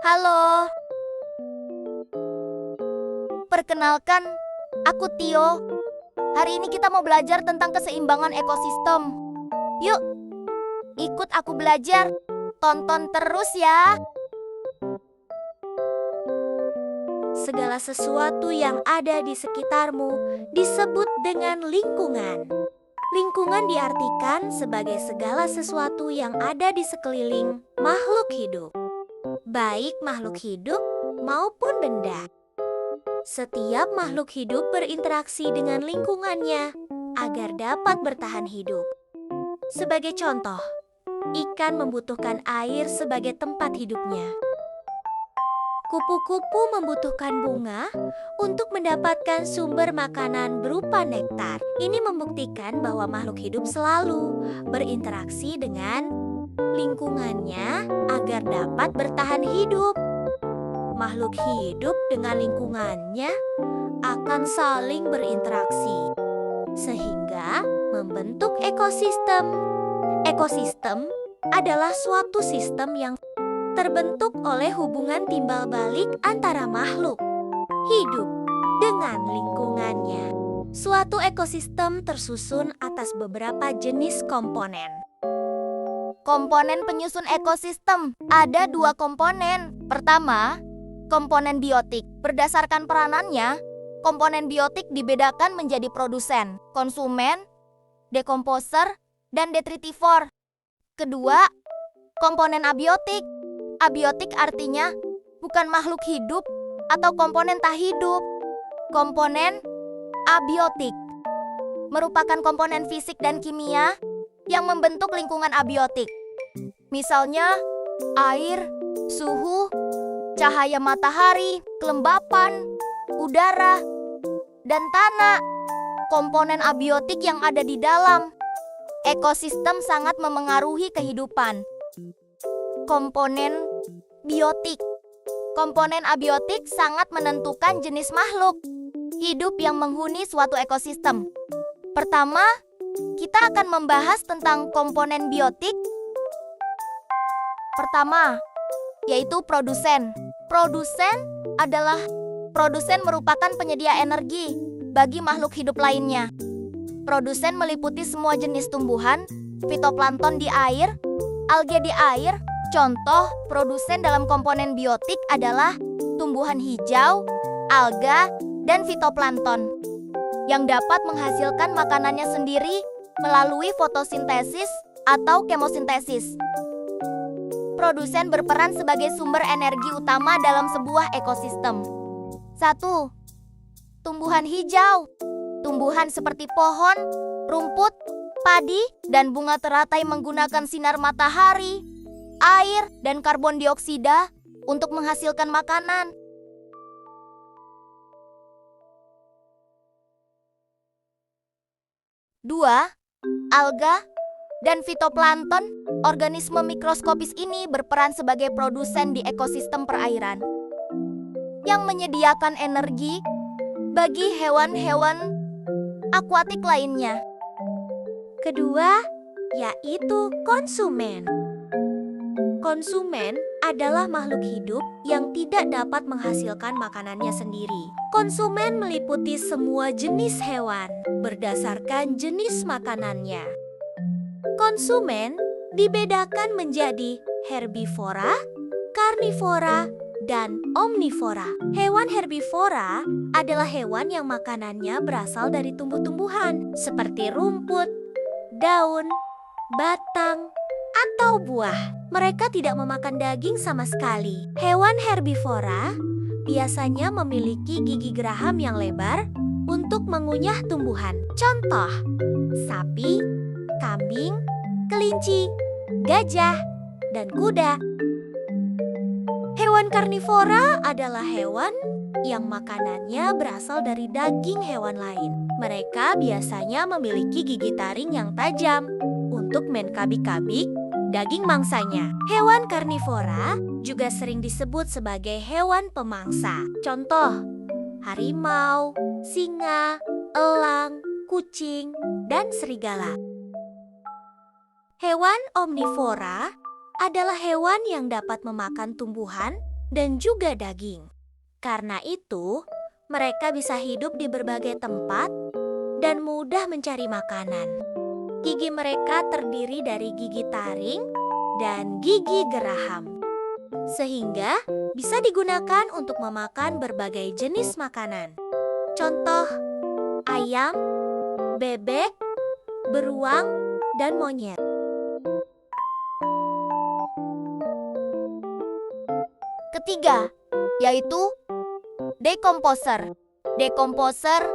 Halo, perkenalkan, aku Tio. Hari ini kita mau belajar tentang keseimbangan ekosistem. Yuk, ikut aku belajar. Tonton terus ya. Segala sesuatu yang ada di sekitarmu disebut dengan lingkungan. Lingkungan diartikan sebagai segala sesuatu yang ada di sekeliling makhluk hidup, baik makhluk hidup maupun benda. Setiap makhluk hidup berinteraksi dengan lingkungannya agar dapat bertahan hidup. Sebagai contoh, ikan membutuhkan air sebagai tempat hidupnya. Kupu-kupu membutuhkan bunga untuk mendapatkan sumber makanan berupa nektar. Ini membuktikan bahwa makhluk hidup selalu berinteraksi dengan lingkungannya agar dapat bertahan hidup. Makhluk hidup dengan lingkungannya akan saling berinteraksi, sehingga membentuk ekosistem. Ekosistem adalah suatu sistem yang terbentuk oleh hubungan timbal balik antara makhluk hidup dengan lingkungannya. Suatu ekosistem tersusun atas beberapa jenis komponen. Komponen penyusun ekosistem ada 2 komponen. Pertama, komponen biotik. Berdasarkan peranannya, komponen biotik dibedakan menjadi produsen, konsumen, dekomposer, dan detritivor. Kedua, komponen abiotik. Abiotik artinya bukan makhluk hidup atau komponen tak hidup. Komponen abiotik merupakan komponen fisik dan kimia yang membentuk lingkungan abiotik. Misalnya air, suhu, cahaya matahari, kelembapan, udara, dan tanah. Komponen abiotik yang ada di dalam ekosistem sangat memengaruhi kehidupan. Komponen biotik. Komponen abiotik sangat menentukan jenis makhluk hidup yang menghuni suatu ekosistem. Pertama, kita akan membahas tentang komponen biotik. Pertama, yaitu produsen. Produsen merupakan penyedia energi bagi makhluk hidup lainnya. Produsen meliputi semua jenis tumbuhan, fitoplankton di air, alga di air. Contoh produsen dalam komponen biotik adalah tumbuhan hijau, alga, dan fitoplankton yang dapat menghasilkan makanannya sendiri melalui fotosintesis atau kemosintesis. Produsen berperan sebagai sumber energi utama dalam sebuah ekosistem. 1. Tumbuhan hijau. Tumbuhan seperti pohon, rumput, padi, dan bunga teratai menggunakan sinar matahari, air, dan karbon dioksida untuk menghasilkan makanan. Dua, alga dan fitoplankton. Organisme mikroskopis ini berperan sebagai produsen di ekosistem perairan yang menyediakan energi bagi hewan-hewan akuatik lainnya. Kedua, yaitu konsumen. Konsumen adalah makhluk hidup yang tidak dapat menghasilkan makanannya sendiri. Konsumen meliputi semua jenis hewan berdasarkan jenis makanannya. Konsumen dibedakan menjadi herbivora, karnivora, dan omnivora. Hewan herbivora adalah hewan yang makanannya berasal dari tumbuh-tumbuhan seperti rumput, daun, batang, atau buah. Mereka tidak memakan daging sama sekali. Hewan herbivora biasanya memiliki gigi geraham yang lebar untuk mengunyah tumbuhan. Contoh, sapi, kambing, kelinci, gajah, dan kuda. Hewan karnivora adalah hewan yang makanannya berasal dari daging hewan lain. Mereka biasanya memiliki gigi taring yang tajam untuk menkabik-kabik daging mangsanya. Hewan karnivora juga sering disebut sebagai hewan pemangsa. Contoh, harimau, singa, elang, kucing, dan serigala. Hewan omnivora adalah hewan yang dapat memakan tumbuhan dan juga daging. Karena itu, mereka bisa hidup di berbagai tempat dan mudah mencari makanan. Gigi mereka terdiri dari gigi taring dan gigi geraham, sehingga bisa digunakan untuk memakan berbagai jenis makanan. Contoh, ayam, bebek, beruang, dan monyet. Ketiga, yaitu decomposer. Decomposer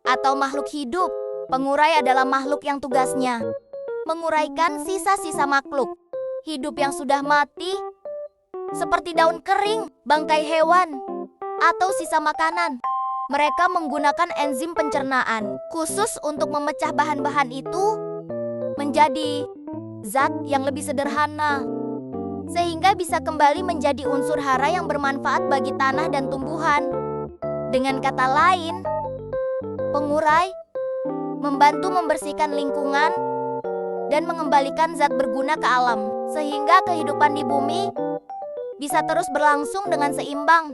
atau makhluk hidup. Pengurai adalah makhluk yang tugasnya menguraikan sisa-sisa makhluk hidup yang sudah mati, seperti daun kering, bangkai hewan, atau sisa makanan. Mereka menggunakan enzim pencernaan khusus untuk memecah bahan-bahan itu menjadi zat yang lebih sederhana, sehingga bisa kembali menjadi unsur hara yang bermanfaat bagi tanah dan tumbuhan. Dengan kata lain, pengurai membantu membersihkan lingkungan dan mengembalikan zat berguna ke alam, sehingga kehidupan di bumi bisa terus berlangsung dengan seimbang.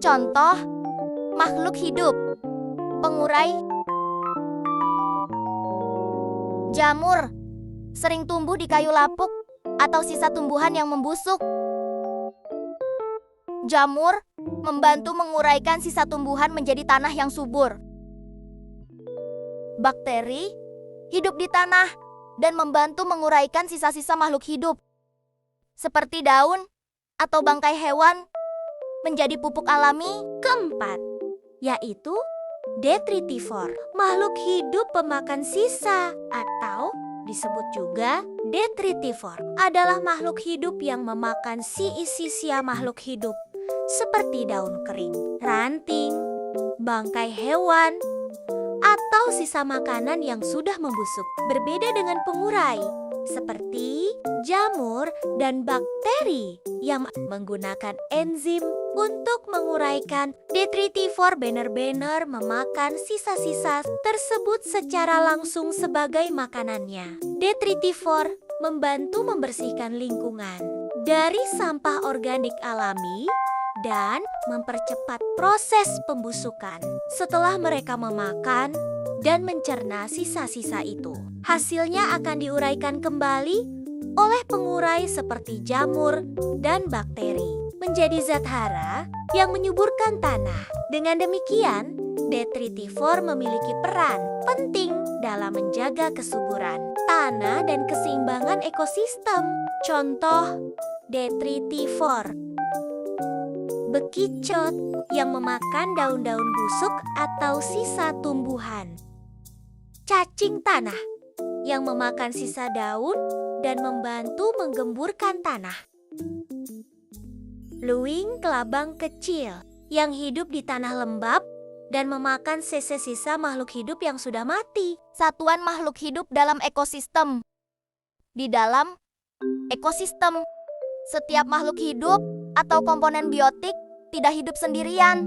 Contoh, makhluk hidup, pengurai. Jamur sering tumbuh di kayu lapuk atau sisa tumbuhan yang membusuk. Jamur membantu menguraikan sisa tumbuhan menjadi tanah yang subur. Bakteri hidup di tanah dan membantu menguraikan sisa-sisa makhluk hidup, seperti daun atau bangkai hewan, menjadi pupuk alami. Keempat, yaitu detritivor, makhluk hidup pemakan sisa atau disebut juga detritivor, adalah makhluk hidup yang memakan sisa makhluk hidup seperti daun kering, ranting, bangkai hewan, atau sisa makanan yang sudah membusuk. Berbeda dengan pengurai seperti jamur dan bakteri yang menggunakan enzim untuk menguraikan, detritivor benar-benar memakan sisa-sisa tersebut secara langsung sebagai makanannya. Detritivor membantu membersihkan lingkungan dari sampah organik alami dan mempercepat proses pembusukan. Setelah mereka memakan dan mencerna sisa-sisa itu, hasilnya akan diuraikan kembali oleh pengurai seperti jamur dan bakteri menjadi zat hara yang menyuburkan tanah. Dengan demikian, detritivor memiliki peran penting dalam menjaga kesuburan tanah dan keseimbangan ekosistem. Contoh, detritivor bekicot yang memakan daun-daun busuk atau sisa tumbuhan. Cacing tanah yang memakan sisa daun dan membantu menggemburkan tanah. Luwing kelabang kecil yang hidup di tanah lembab dan memakan sisa-sisa makhluk hidup yang sudah mati. Satuan makhluk hidup dalam ekosistem. Di dalam ekosistem, setiap makhluk hidup atau komponen biotik tidak hidup sendirian.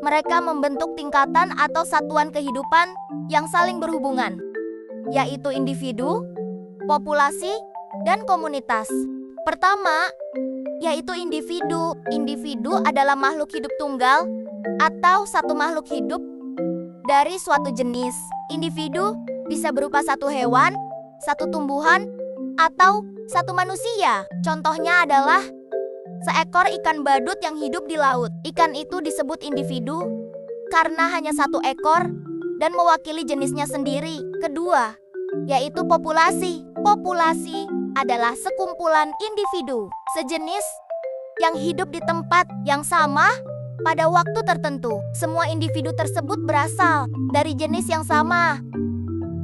Mereka membentuk tingkatan atau satuan kehidupan yang saling berhubungan, yaitu individu, populasi, dan komunitas. Pertama, yaitu individu. Individu adalah makhluk hidup tunggal atau satu makhluk hidup dari suatu jenis. Individu bisa berupa satu hewan, satu tumbuhan, atau satu manusia. Contohnya adalah seekor ikan badut yang hidup di laut. Ikan itu disebut individu karena hanya satu ekor dan mewakili jenisnya sendiri. Kedua, yaitu populasi. Populasi adalah sekumpulan individu sejenis yang hidup di tempat yang sama pada waktu tertentu. Semua individu tersebut berasal dari jenis yang sama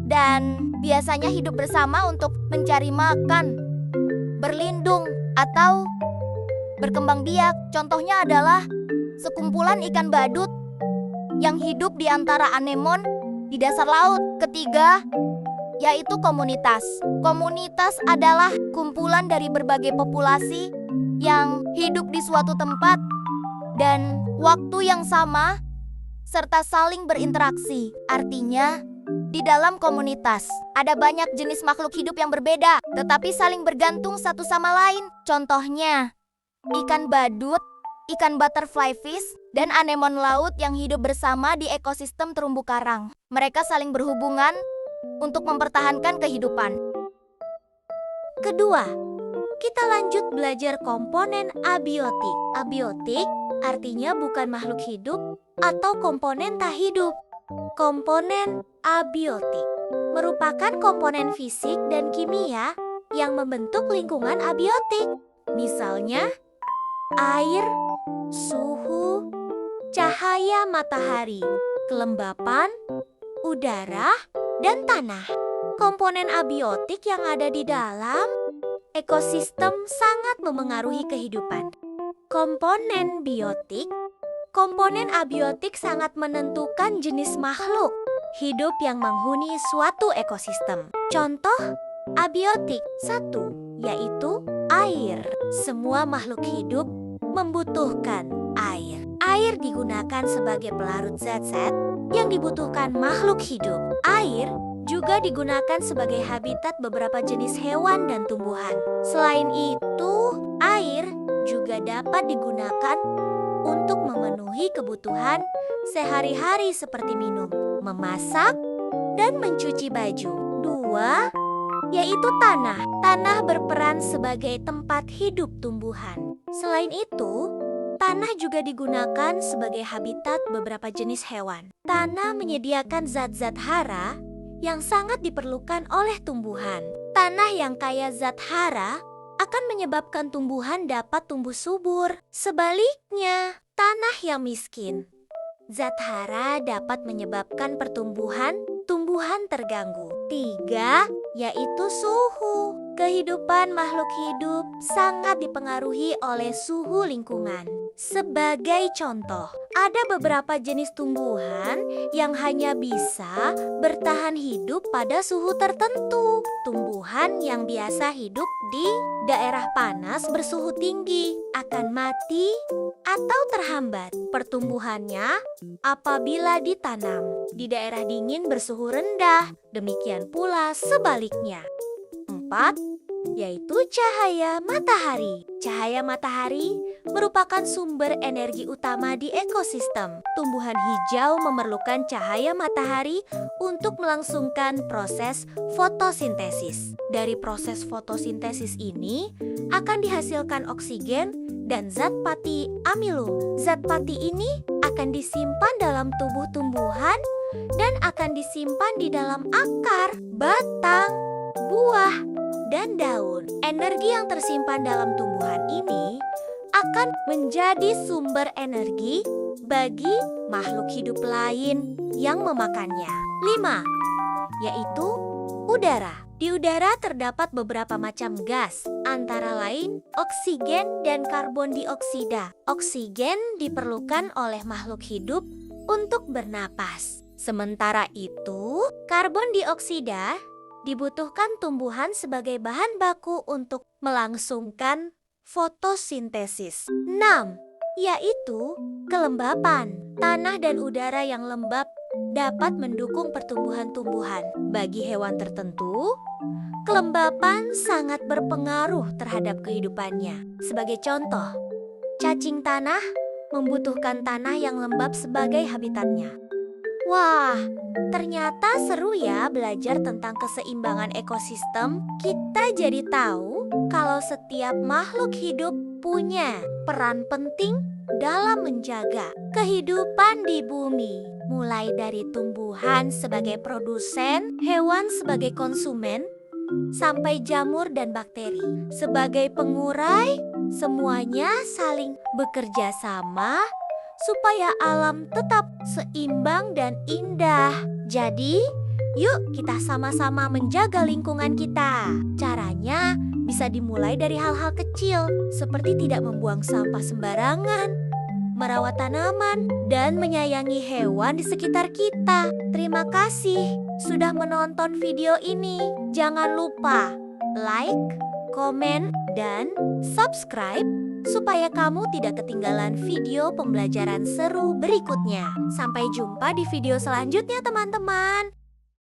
dan biasanya hidup bersama untuk mencari makan, berlindung, atau berkembang biak. Contohnya adalah sekumpulan ikan badut yang hidup di antara anemon di dasar laut. Ketiga, yaitu komunitas. Komunitas adalah kumpulan dari berbagai populasi yang hidup di suatu tempat dan waktu yang sama serta saling berinteraksi. Artinya, di dalam komunitas ada banyak jenis makhluk hidup yang berbeda tetapi saling bergantung satu sama lain. Contohnya, ikan badut ikan butterfly fish, dan anemon laut yang hidup bersama di ekosistem terumbu karang. Mereka saling berhubungan untuk mempertahankan kehidupan. Kedua, kita lanjut belajar komponen abiotik. Abiotik artinya bukan makhluk hidup atau komponen tak hidup. Komponen abiotik merupakan komponen fisik dan kimia yang membentuk lingkungan abiotik. Misalnya, air, suhu, cahaya matahari, kelembapan, udara, dan tanah. Komponen abiotik yang ada di dalam ekosistem sangat memengaruhi kehidupan. Komponen biotik, komponen abiotik sangat menentukan jenis makhluk hidup yang menghuni suatu ekosistem. Contoh abiotik 1, yaitu air. Semua makhluk hidup membutuhkan air. Air digunakan sebagai pelarut zat-zat yang dibutuhkan makhluk hidup. Air juga digunakan sebagai habitat beberapa jenis hewan dan tumbuhan. Selain itu, air juga dapat digunakan untuk memenuhi kebutuhan sehari-hari seperti minum, memasak, dan mencuci baju. 2, yaitu tanah. Tanah berperan sebagai tempat hidup tumbuhan. Selain itu, tanah juga digunakan sebagai habitat beberapa jenis hewan. Tanah menyediakan zat-zat hara yang sangat diperlukan oleh tumbuhan. Tanah yang kaya zat hara akan menyebabkan tumbuhan dapat tumbuh subur. Sebaliknya, tanah yang miskin, zat hara dapat menyebabkan pertumbuhan tumbuhan terganggu. 3, yaitu suhu. Kehidupan makhluk hidup sangat dipengaruhi oleh suhu lingkungan. Sebagai contoh, ada beberapa jenis tumbuhan yang hanya bisa bertahan hidup pada suhu tertentu. Tumbuhan yang biasa hidup di daerah panas bersuhu tinggi akan mati atau terhambat pertumbuhannya apabila ditanam di daerah dingin bersuhu rendah. Demikian pula sebaliknya. 4, yaitu cahaya matahari. Cahaya matahari merupakan sumber energi utama di ekosistem. Tumbuhan hijau memerlukan cahaya matahari untuk melangsungkan proses fotosintesis. Dari proses fotosintesis ini akan dihasilkan oksigen dan zat pati amilum. Zat pati ini akan disimpan dalam tubuh tumbuhan dan akan disimpan di dalam akar, batang, buah, dan daun. Energi yang tersimpan dalam tumbuhan ini akan menjadi sumber energi bagi makhluk hidup lain yang memakannya. 5, yaitu udara. Di udara terdapat beberapa macam gas, antara lain oksigen dan karbon dioksida. Oksigen diperlukan oleh makhluk hidup untuk bernapas. Sementara itu, karbon dioksida dibutuhkan tumbuhan sebagai bahan baku untuk melangsungkan fotosintesis. 6, yaitu kelembapan. Tanah dan udara yang lembab dapat mendukung pertumbuhan tumbuhan. Bagi hewan tertentu, kelembapan sangat berpengaruh terhadap kehidupannya. Sebagai contoh, cacing tanah membutuhkan tanah yang lembab sebagai habitatnya. Wah, ternyata seru ya belajar tentang keseimbangan ekosistem. Kita jadi tahu kalau setiap makhluk hidup punya peran penting dalam menjaga kehidupan di bumi. Mulai dari tumbuhan sebagai produsen, hewan sebagai konsumen, sampai jamur dan bakteri sebagai pengurai, semuanya saling bekerja sama supaya alam tetap seimbang dan indah. Jadi, yuk kita sama-sama menjaga lingkungan kita. Caranya bisa dimulai dari hal-hal kecil, seperti tidak membuang sampah sembarangan, merawat tanaman, dan menyayangi hewan di sekitar kita. Terima kasih sudah menonton video ini. Jangan lupa like, komen, dan subscribe supaya kamu tidak ketinggalan video pembelajaran seru berikutnya. Sampai jumpa di video selanjutnya, teman-teman.